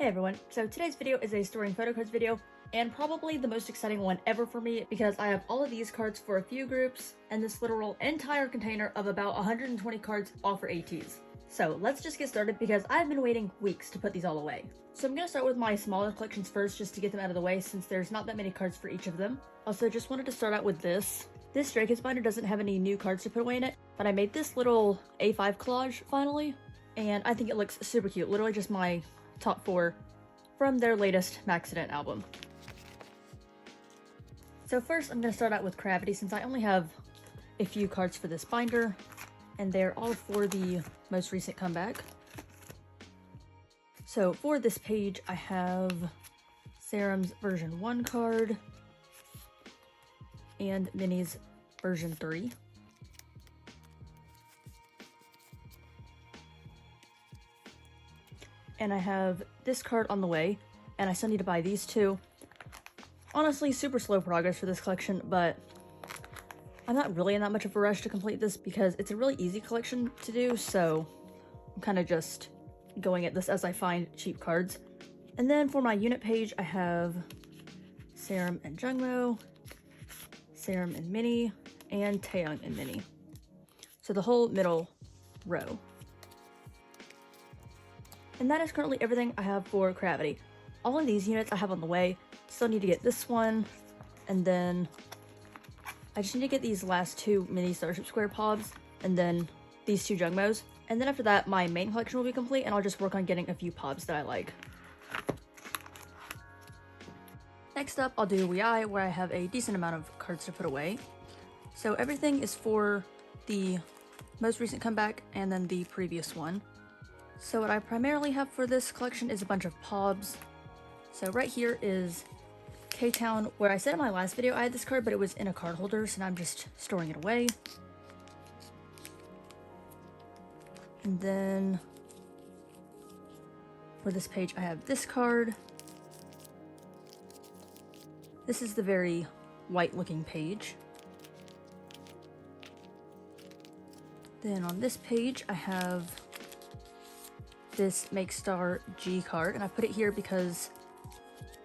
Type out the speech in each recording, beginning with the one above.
Hey everyone, so today's video is a storing photo cards video, and probably the most exciting one ever for me because I have all of these cards for a few groups and this literal entire container of about 120 cards all for ateez. So let's just get started because I've been waiting weeks to put these all away. So I'm going to start with my smaller collections first just to get them out of the way since there's not that many cards for each of them. Also, just wanted to start out with this. This Stray Kids binder doesn't have any new cards to put away in it, but I made this little A5 collage finally, and I think it looks super cute. Literally just my top 4 from their latest Maxident album. So first I'm going to start out with Cravity since I only have a few cards for this binder, and they're all for the most recent comeback. So for this page I have Serum's version 1 card and Minnie's version 3. And I have this card on the way, and I still need to buy these two. Honestly, super slow progress for this collection, but I'm not really in that much of a rush to complete this because it's a really easy collection to do, so I'm kind of just going at this as I find cheap cards. And then for my unit page, I have Serum and Jungmo, Serum and Minnie, and Taeyang and Minnie. So the whole middle row. And that is currently everything I have for Cravity. All of these units I have on the way. Still need to get this one, and then I just need to get these last 2 mini Starship Square Pobs, and then these 2 Jungmos. And then after that, my main collection will be complete, and I'll just work on getting a few Pobs that I like. Next up, I'll do wjsn, where I have a decent amount of cards to put away. So everything is for the most recent comeback, and then the previous one. So what I primarily have for this collection is a bunch of Pobs. So right here is K-Town, where I said in my last video I had this card, but it was in a card holder, so now I'm just storing it away. And then for this page I have this card. This is the very white looking page. Then on this page I have this Make Star G card, and I put it here because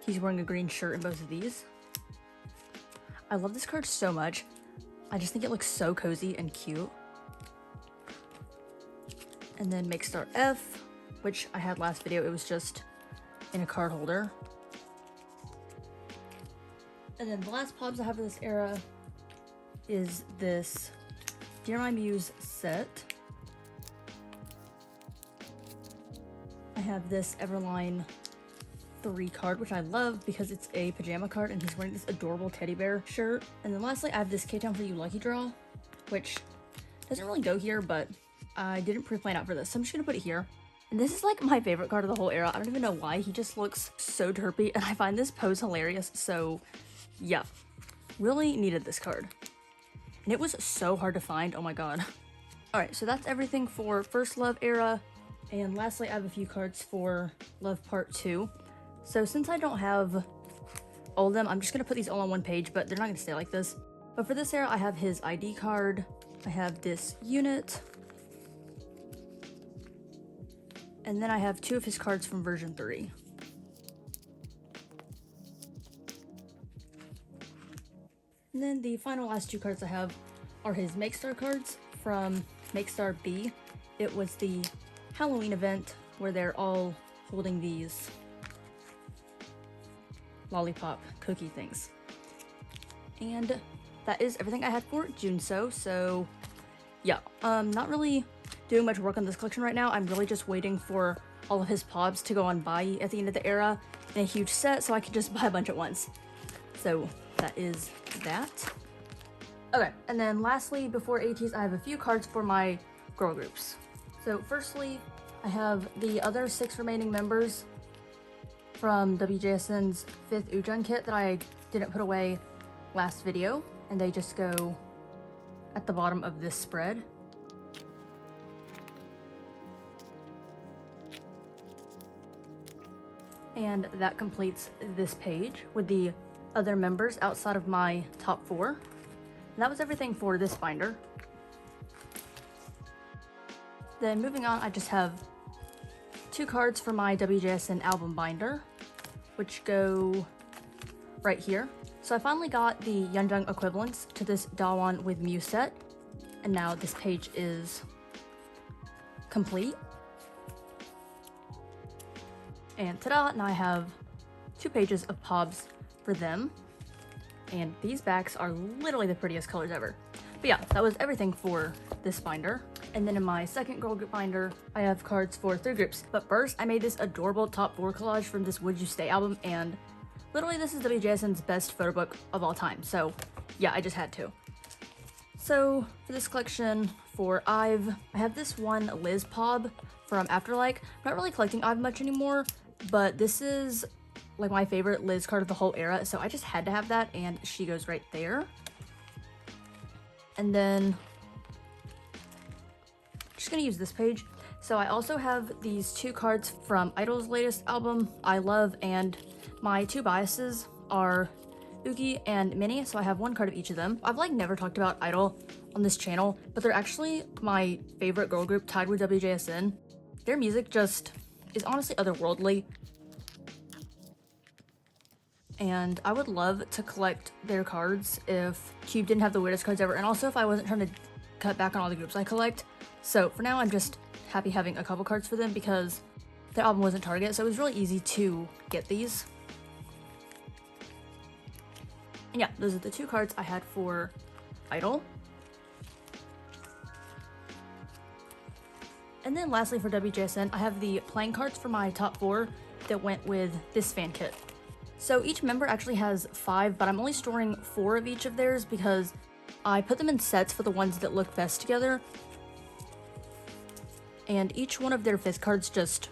he's wearing a green shirt in both of these. I love this card so much. I just think it looks so cozy and cute. And then Make Star F, which I had last video, it was just in a card holder. And then the last Pobs I have for this era is this Dear My Muse set. I have this Everline 3 card, which I love because it's a pajama card and he's wearing this adorable teddy bear shirt. And then lastly, I have this K-Town For You Lucky Draw, which doesn't really go here, but I didn't pre-plan out for this, so I'm just gonna put it here. And this is like my favorite card of the whole era. I don't even know why. He just looks so derpy, and I find this pose hilarious, so yeah. Really needed this card. And it was so hard to find, oh my god. Alright, so that's everything for First Love era. And lastly, I have a few cards for Love Part 2. So since I don't have all of them, I'm just going to put these all on one page, but they're not going to stay like this. But for this era, I have his ID card. I have this unit. And then I have 2 of his cards from version 3. And then the final last 2 cards I have are his Make Star cards from Make Star B. It was the Halloween event where they're all holding these lollipop cookie things. And that is everything I had for Junso. So yeah, not really doing much work on this collection right now. I'm really just waiting for all of his Pobs to go on buy at the end of the era in a huge set so I can just buy a bunch at once. So that is that. Okay, and then lastly, before ateez, I have a few cards for my girl groups. So firstly, I have the other 6 remaining members from wjsn's 5th Ujun kit that I didn't put away last video, and they just go at the bottom of this spread. And that completes this page with the other members outside of my top 4. And that was everything for this binder. Then moving on, I just have 2 cards for my WJSN album binder, which go right here. So I finally got the Yeonjung equivalents to this Daewon with Mew set, and now this page is complete. And ta-da, now I have 2 pages of POBs for them. And these backs are literally the prettiest colors ever. But yeah, that was everything for this binder. And then in my second girl group binder, I have cards for 3 groups. But first, I made this adorable top 4 collage from this Would You Stay album, and literally this is WJSN's best photo book of all time. So yeah, I just had to. So for this collection for IVE, I have this one Liz POB from Afterlike. I'm not really collecting IVE much anymore, but this is like my favorite Liz card of the whole era, so I just had to have that, and she goes right there. And then I'm just gonna use this page. So I also have these 2 cards from Idol's latest album, I Love, and my 2 biases are Uki and Minnie, so I have 1 card of each of them. I've like never talked about Idol on this channel, but they're actually my favorite girl group, tied with WJSN. Their music just is honestly otherworldly, and I would love to collect their cards if Cube didn't have the weirdest cards ever, and also if I wasn't trying to cut back on all the groups I collect. So for now, I'm just happy having a couple cards for them because their album wasn't Target, so it was really easy to get these. And yeah, those are the 2 cards I had for Idol. And then lastly for WJSN, I have the playing cards for my top 4 that went with this fan kit. So each member actually has 5, but I'm only storing 4 of each of theirs because I put them in sets for the ones that look best together. And each one of their 5th cards just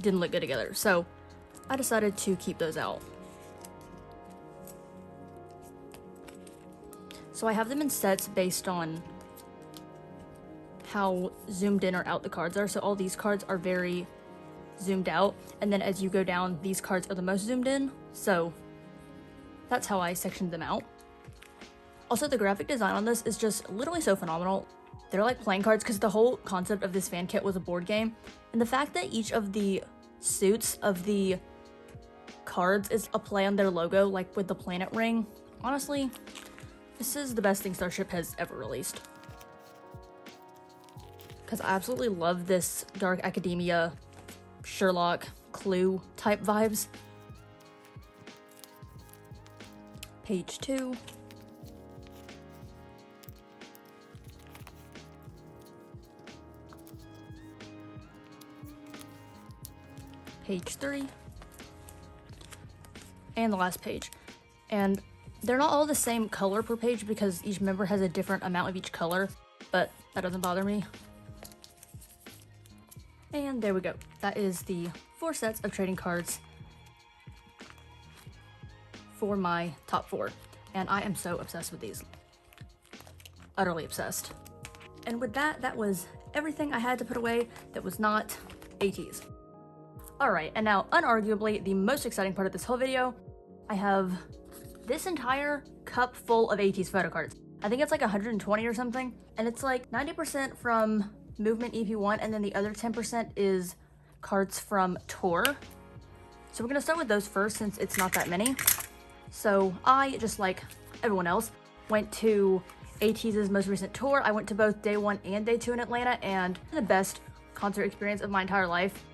didn't look good together, so I decided to keep those out. So I have them in sets based on how zoomed in or out the cards are. So all these cards are very zoomed out, and then as you go down, these cards are the most zoomed in. So that's how I sectioned them out. Also, the graphic design on this is just literally so phenomenal. They're like playing cards because the whole concept of this fan kit was a board game, and the fact that each of the suits of the cards is a play on their logo, like with the planet ring. Honestly, this is the best thing Starship has ever released. Because I absolutely love this dark academia, Sherlock, Clue type vibes. Page 2. Page 3. And the last page. And they're not all the same color per page because each member has a different amount of each color, but that doesn't bother me. And there we go. That is the 4 sets of trading cards for my top 4. And I am so obsessed with these. Utterly obsessed. And with that, that was everything I had to put away that was not ateez. Alright, and now unarguably the most exciting part of this whole video, I have this entire cup full of ateez photo cards. I think it's like 120 or something, and it's like 90% from Movement EP1, and then the other 10% is cards from Tour. So we're gonna start with those first since it's not that many. So I, just like everyone else, went to ateez's most recent tour. I went to both day 1 and day 2 in Atlanta, and the best concert experience of my entire life.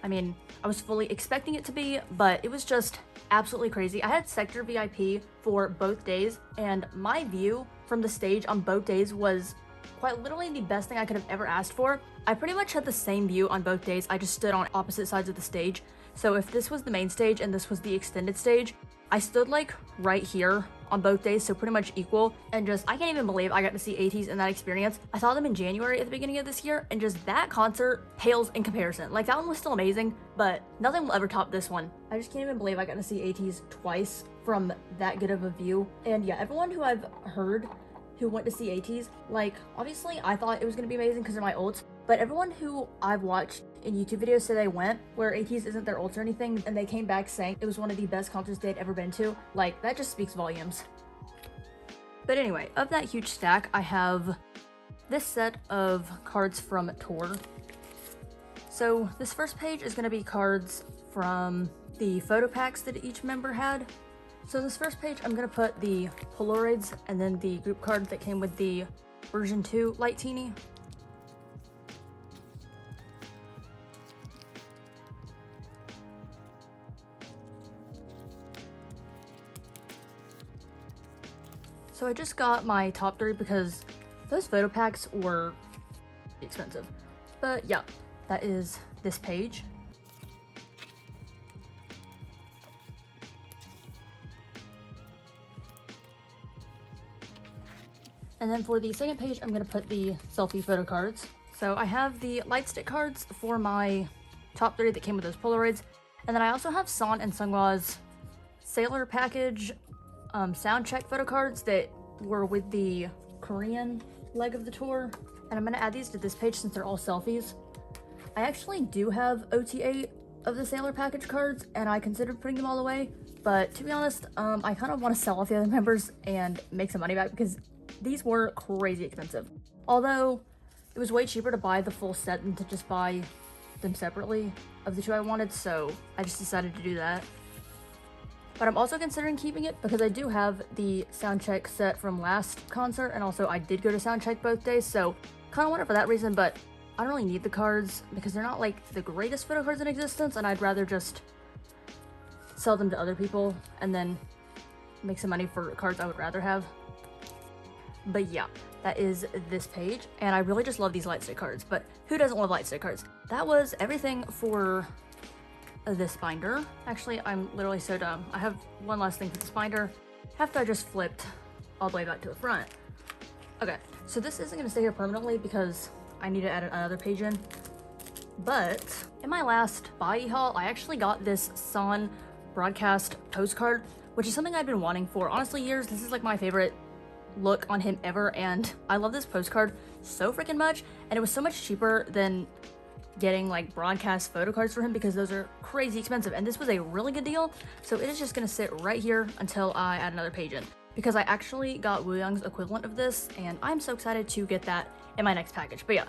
I mean, I was fully expecting it to be, but it was just absolutely crazy. I had sector VIP for both days, and my view from the stage on both days was quite literally the best thing I could have ever asked for. I pretty much had the same view on both days. I just stood on opposite sides of the stage. So if this was the main stage and this was the extended stage, I stood like right here on both days, so pretty much equal, and just I can't even believe I got to see ateez in that experience. I saw them in January at the beginning of this year, and just that concert pales in comparison. Like, that one was still amazing, but nothing will ever top this one. I just can't even believe I got to see ateez twice from that good of a view. And yeah, everyone who I've heard who went to see ateez, like, obviously I thought it was gonna be amazing because they're my ults, but everyone who I've watched in YouTube videos say they went where ateez isn't their ults or anything, and they came back saying it was one of the best concerts they'd ever been to, like, that just speaks volumes. But anyway, of that huge stack, I have this set of cards from Tour. So this first page is going to be cards from the photo packs that each member had. So in this first page, I'm going to put the Polaroids and then the group card that came with the version 2 Light Teeny. So I just got my top 3 because those photo packs were expensive. But yeah, that is this page. And then for the second page, I'm going to put the selfie photo cards. So I have the light stick cards for my top 3 that came with those Polaroids. And then I also have San and Seonghwa's Sailor package sound check photo cards that were with the Korean leg of the tour. And I'm going to add these to this page since they're all selfies. I actually do have OT8 of the Sailor package cards, and I considered putting them all away. But to be honest, I kind of want to sell off the other members and make some money back because these were crazy expensive. Although it was way cheaper to buy the full set than to just buy them separately of the 2 I wanted, so I just decided to do that. But I'm also considering keeping it because I do have the soundcheck set from last concert, and also I did go to soundcheck both days, so kind of want it for that reason. But I don't really need the cards because they're not like the greatest photo cards in existence, and I'd rather just sell them to other people and then make some money for cards I would rather have. But yeah, that is this page, and I really just love these light stick cards. But who doesn't love light stick cards? That was everything for this binder. Actually, I'm literally so dumb. I have one last thing for this binder after I just flipped all the way back to the front. Okay, so this isn't going to stay here permanently because I need to add another page in. But in my last body haul, I actually got this San broadcast postcard, which is something I've been wanting for honestly years. This is like my favorite look on him ever, and I love this postcard so freaking much, and it was so much cheaper than getting like broadcast photo cards for him because those are crazy expensive, and this was a really good deal. So it is just gonna sit right here until I add another page in because I actually got Wooyoung's equivalent of this, and I'm so excited to get that in my next package. But yeah,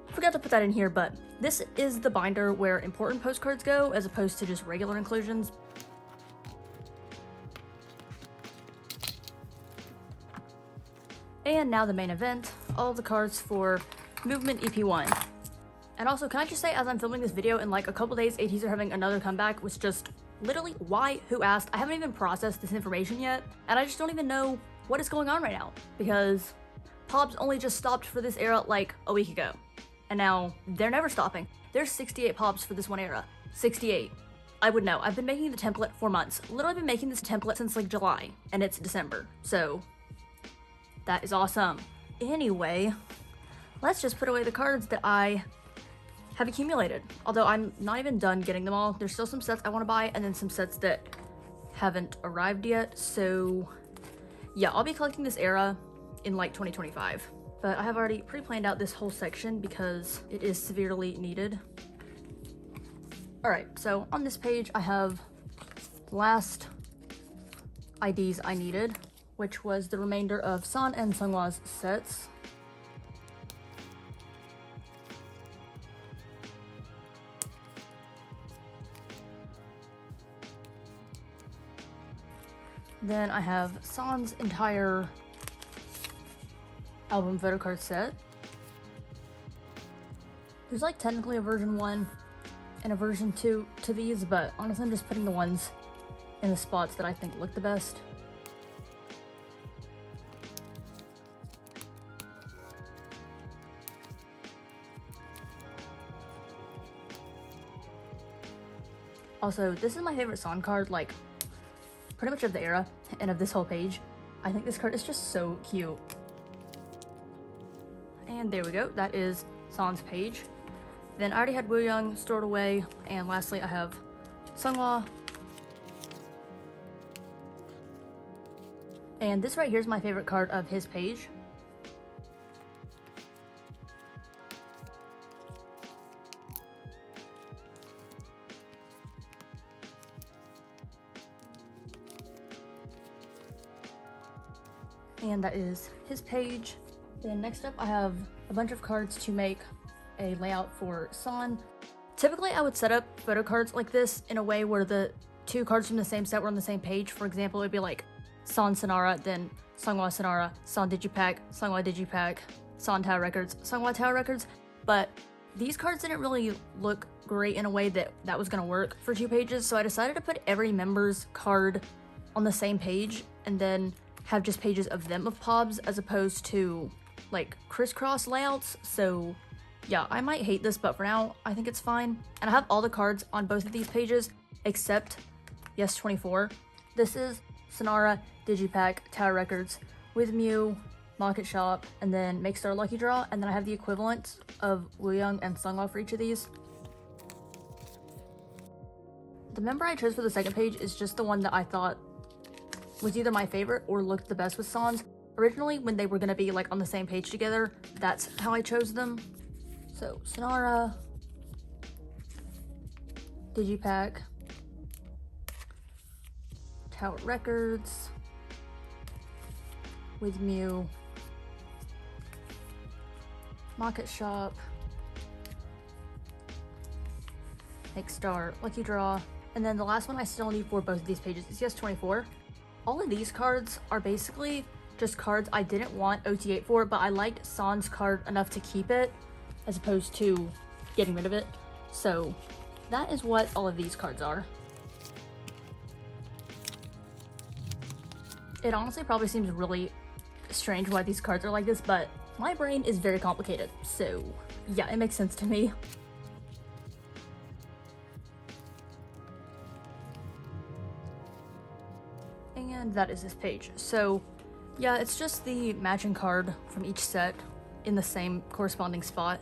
forgot to put that in here, but this is the binder where important postcards go as opposed to just regular inclusions. And now the main event, all the cards for Movement EP1. And also, can I just say, as I'm filming this video, in like a couple days, ateez are having another comeback, which just literally, why, who asked? I haven't even processed this information yet, and I just don't even know what is going on right now, because Pops only just stopped for this era like a week ago, and now they're never stopping. There's 68 Pops for this one era. 68. I would know. I've been making the template for months. Literally been making this template since like July, and it's December, so that is awesome. Anyway, let's just put away the cards that I have accumulated. Although I'm not even done getting them all. There's still some sets I want to buy, and then some sets that haven't arrived yet. So yeah, I'll be collecting this era in like 2025. But I have already pre-planned out this whole section because it is severely needed. Alright, so on this page I have the last IDs I needed, which was the remainder of San and Seonghwa's sets. Then I have San's entire album photo card set. There's like technically a version 1 and a version 2 to these, but honestly I'm just putting the ones in the spots that I think look the best. Also, this is my favorite San card, like pretty much of the era and of this whole page. I think this card is just so cute. And there we go, that is San's page. Then I already had Wooyoung stored away, and lastly I have Seonghwa. And this right here is my favorite card of his page. And that is his page. Then next up I have a bunch of cards to make a layout for San. Typically, I would set up photo cards like this in a way where the two cards from the same set were on the same page. For example, it would be like San Sonara, then Songwa Sonara, San Digipack, Songwa Digipack, San Tao Records, Songwa Tao Records. But these cards didn't really look great in a way that was going to work for 2 pages, so I decided to put every member's card on the same page and then have just pages of them of POBs as opposed to like crisscross layouts. So yeah, I might hate this, but for now I think it's fine. And I have all the cards on both of these pages except Yes 24. This is Sonara, Digipack, Tower Records, with Mew, Market Shop, and then Make Star Lucky Draw, and then I have the equivalent of Wooyoung and Sungwa for each of these. The member I chose for the second page is just the one that I thought was either my favorite or looked the best with Sans. Originally, when they were gonna be like on the same page together, that's how I chose them. So Sonara, Digipack, Tower Records, with Mew, Market Shop, Make Star Lucky Draw, and then the last one I still need for both of these pages is Yes 24. All of these cards are basically just cards I didn't want OT8 for, but I liked Sans card enough to keep it as opposed to getting rid of it. So that is what all of these cards are. It honestly probably seems really strange why these cards are like this, but my brain is very complicated, so yeah, it makes sense to me. And that is this page. So yeah, it's just the matching card from each set in the same corresponding spot.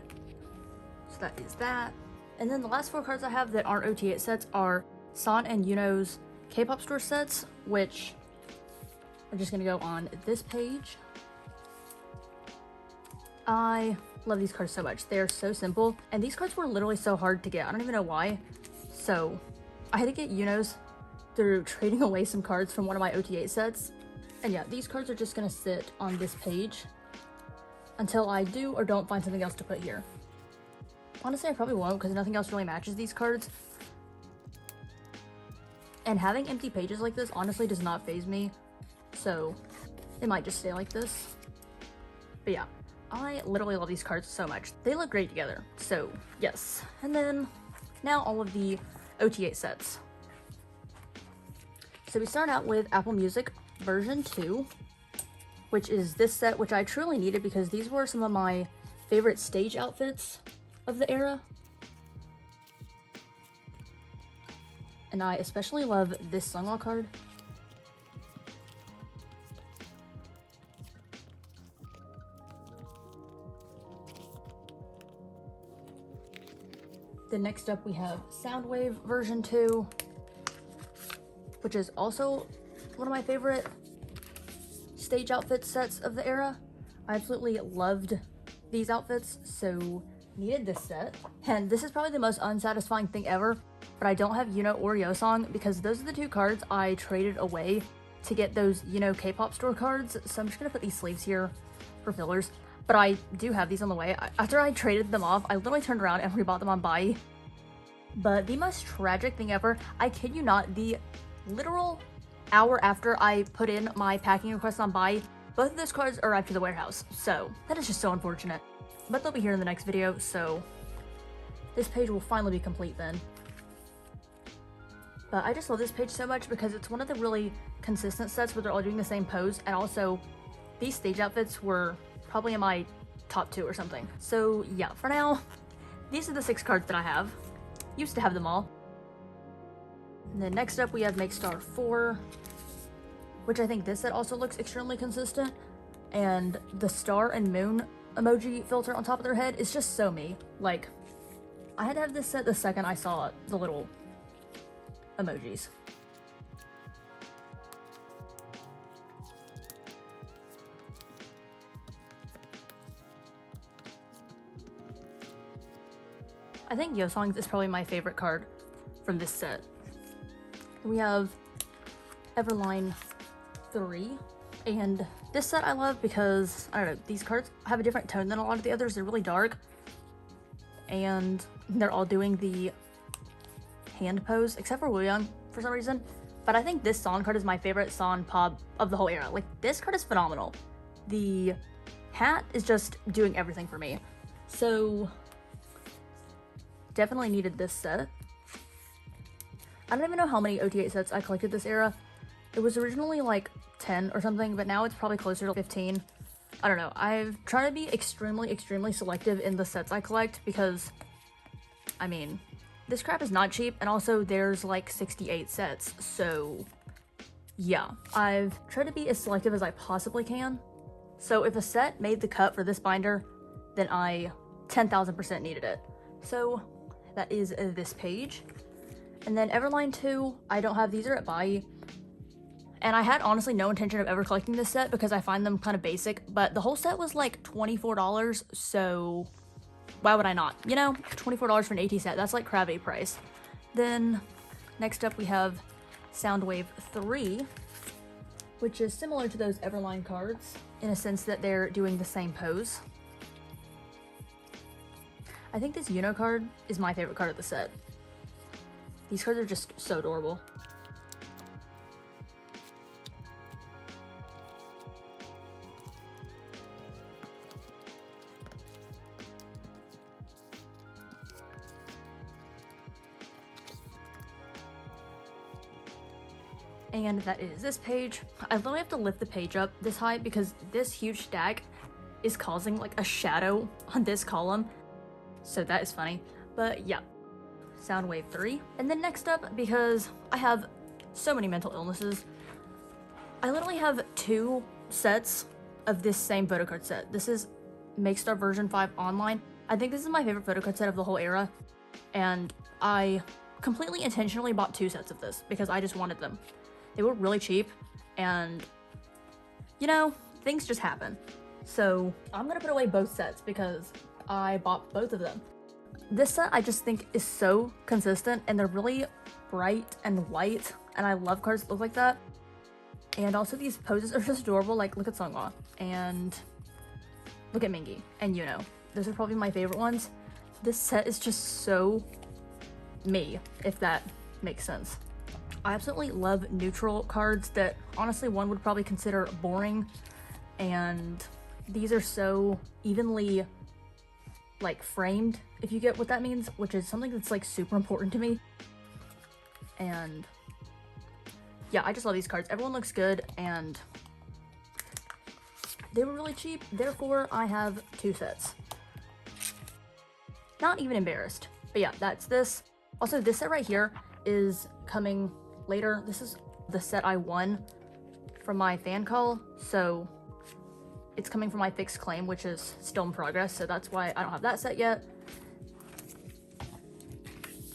So that is that. And then the last 4 cards I have that aren't OT8 sets are San and Yuno's K-pop store sets, which are just gonna go on this page. I love these cards so much. They're so simple, and these cards were literally so hard to get. I don't even know why. So I had to get Yuno's through trading away some cards from one of my OT8 sets. And yeah, these cards are just gonna sit on this page until I do or don't find something else to put here. Honestly, I probably won't because nothing else really matches these cards. And having empty pages like this honestly does not faze me. So it might just stay like this. But yeah, I literally love these cards so much. They look great together. So yes. And then now all of the OT8 sets. So we start out with Apple Music version 2, which is this set, which I truly needed because these were some of my favorite stage outfits of the era. And I especially love this Sungwa card. Then next up we have Soundwave version 2, which is also one of my favorite stage outfit sets of the era. I absolutely loved these outfits, so needed this set. And this is probably the most unsatisfying thing ever, but I don't have Yuno or Yosong because those are the 2 cards I traded away to get those Yuno K-pop store cards. So I'm just gonna put these sleeves here for fillers. But I do have these on the way. After I traded them off, I literally turned around and rebought them on buy. But the most tragic thing ever, I kid you not, the literal hour after I put in my packing request on buy, both of those cards arrived to the warehouse. So that is just so unfortunate. But they'll be here in the next video, so this page will finally be complete then. But I just love this page so much because it's one of the really consistent sets where they're all doing the same pose, and also these stage outfits were probably in my top 2 or something. So yeah, for now, these are the 6 cards that I have. Used to have them all. And then next up we have Make Star 4, which I think this set also looks extremely consistent. And the star and moon emoji filter on top of their head is just so me. Like, I had to have this set the second I saw the little emojis. I think Yosong's is probably my favorite card from this set. We have Everline 3, and this set I love because, I don't know, these cards have a different tone than a lot of the others. They're really dark, and they're all doing the hand pose, except for Wooyoung for some reason. But I think this San card is my favorite San Pob of the whole era. Like, this card is phenomenal. The hat is just doing everything for me. So, definitely needed this set. I don't even know how many OT8 sets I collected this era. It was originally like 10 or something, but now it's probably closer to 15. I don't know. I've tried to be extremely selective in the sets I collect because, I mean, this crap is not cheap, and also there's like 68 sets, so yeah. I've tried to be as selective as I possibly can. So if a set made the cut for this binder, then I 10,000% needed it. So that is this page. And then Everline 2, I don't have, these are at wjsn. And I had honestly no intention of ever collecting this set because I find them kind of basic, but the whole set was like $24, so why would I not? You know, $24 for an AT set, that's like cravity price. Then next up we have Soundwave 3, which is similar to those Everline cards in a sense that they're doing the same pose. I think this Uno card is my favorite card of the set. These cards are just so adorable. And that is this page. I literally have to lift the page up this high because this huge stack is causing like a shadow on this column. So that is funny. But yeah, Soundwave 3. And then next up, because I have so many mental illnesses, I literally have 2 sets of this same photocard set. This is Makestar version 5 online. I think this is my favorite photocard set of the whole era. And I completely intentionally bought 2 sets of this because I just wanted them. They were really cheap, and, you know, things just happen. So I'm gonna put away both sets because I bought both of them. This set I just think is so consistent, and they're really bright and white, and I love cards that look like that. And also these poses are just adorable. Like, look at Seonghwa, and look at Mingi, and Yuno. Those are probably my favorite ones. This set is just so me, if that makes sense. I absolutely love neutral cards that honestly one would probably consider boring, and these are so evenly like framed, if you get what that means, which is something that's like super important to me. And yeah, I just love these cards. Everyone looks good, and they were really cheap, therefore I have 2 sets. Not even embarrassed. But yeah, that's this. Also, this set right here is coming later. This is the set I won from my fan call, so it's coming from my fixed claim, which is still in progress, so that's why I don't have that set yet.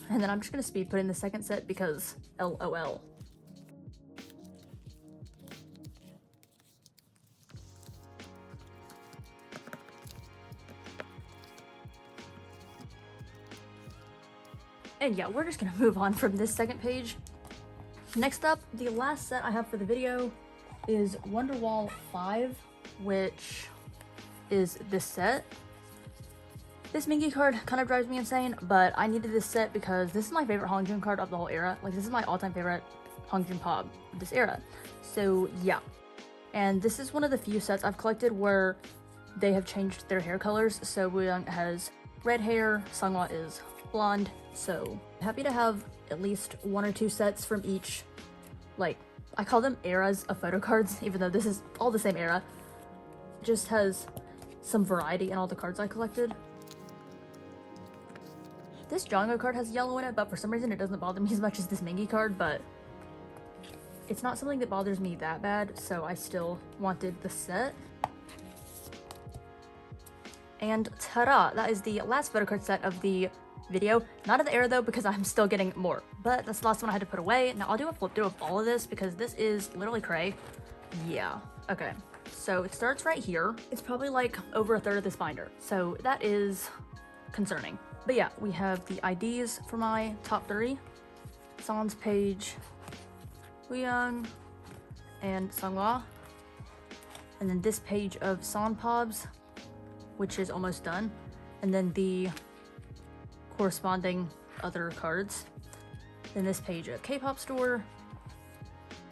And then I'm just gonna speed put in the second set because LOL. And yeah, we're just gonna move on from this second page. Next up, the last set I have for the video is Wonderwall 5, which is this set. This Mingi card kind of drives me insane, but I needed this set because this is my favorite Hongjun card of the whole era. Like, this is my all-time favorite Hongjun Pob of this era. So yeah. And this is one of the few sets I've collected where they have changed their hair colors. So Wooyoung has red hair, Seonghwa is blonde. So happy to have at least 1 or 2 sets from each, like, I call them eras of photo cards, even though this is all the same era. Just has some variety in all the cards I collected. This Jongho card has yellow in it, but for some reason it doesn't bother me as much as this Mingi card, but it's not something that bothers me that bad, so I still wanted the set. And ta-da! That is the last photo card set of the video. Not of the era though, because I'm still getting more, but that's the last one I had to put away. Now I'll do a flip through of all of this because this is literally cray. Yeah, okay. So it starts right here. It's probably like over a third of this binder, so that is concerning. But yeah, we have the IDs for my top 3. San's page, Wooyoung, and Seonghwa. And then this page of San Pobs, which is almost done. And then the corresponding other cards. Then this page of K-pop store.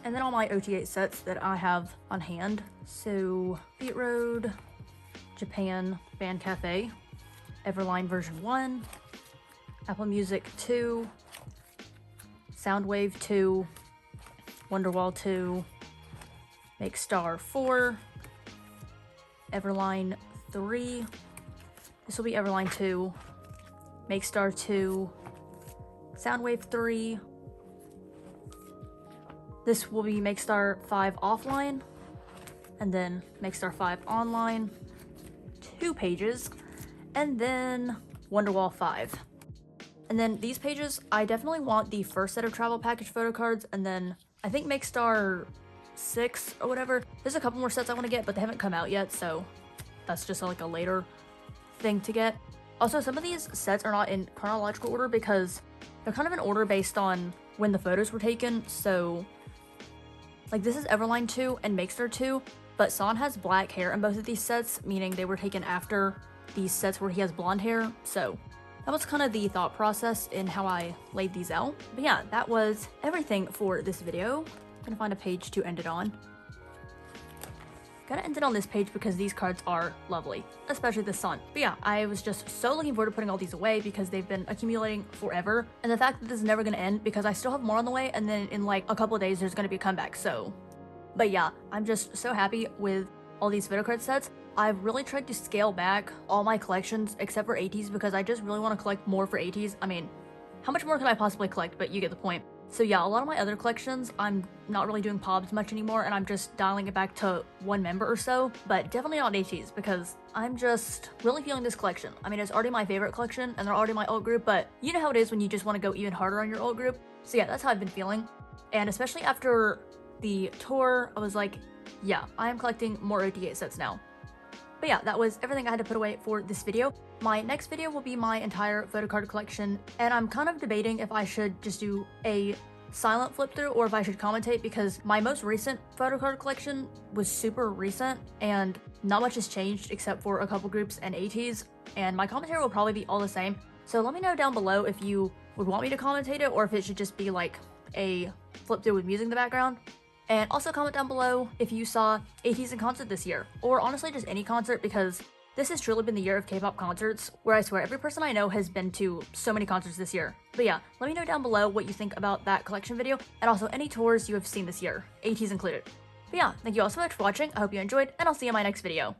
And then all my OT8 sets that I have on hand. So Beat Road, Japan Band Cafe, Everline version 1, Apple Music 2, Soundwave 2, Wonderwall 2, Make Star 4, Everline 3, this will be Everline 2, Make Star 2, Soundwave 3, this will be Make Star 5 offline, and then Make Star 5 online, 2 pages, and then Wonderwall 5. And then these pages, I definitely want the first set of travel package photo cards, and then I think Make Star 6 or whatever. There's a couple more sets I want to get, but they haven't come out yet, so that's just like a later thing to get. Also, some of these sets are not in chronological order because they're kind of in order based on when the photos were taken, so like this is Everline 2 and Make Star 2, but San has black hair in both of these sets, meaning they were taken after these sets where he has blonde hair, so that was kind of the thought process in how I laid these out. But yeah, that was everything for this video. I'm gonna find a page to end it on. Gotta end it on this page because these cards are lovely, especially the sun. But yeah, I was just so looking forward to putting all these away because they've been accumulating forever. And the fact that this is never gonna end because I still have more on the way, and then in like a couple of days there's gonna be a comeback, so. But yeah, I'm just so happy with all these photo card sets. I've really tried to scale back all my collections except for ateez because I just really want to collect more for ateez. I mean, how much more can I possibly collect, but you get the point. So yeah, a lot of my other collections, I'm not really doing pobs much anymore, and I'm just dialing it back to one member or so, but definitely not ateez because I'm just really feeling this collection. I mean, it's already my favorite collection and they're already my alt group, but you know how it is when you just want to go even harder on your alt group. So yeah, that's how I've been feeling. And especially after the tour, I was like, yeah, I am collecting more OT8 sets now. But yeah, that was everything I had to put away for this video. My next video will be my entire photo card collection, and I'm kind of debating if I should just do a silent flip through or if I should commentate because my most recent photo card collection was super recent and not much has changed except for a couple groups and ateez, and my commentary will probably be all the same. So let me know down below if you would want me to commentate it or if it should just be like a flip through with music in the background. And also comment down below if you saw ateez in concert this year, or honestly just any concert, because this has truly been the year of K-pop concerts, where I swear every person I know has been to so many concerts this year. But yeah, let me know down below what you think about that collection video, and also any tours you have seen this year, ateez included. But yeah, thank you all so much for watching, I hope you enjoyed, and I'll see you in my next video.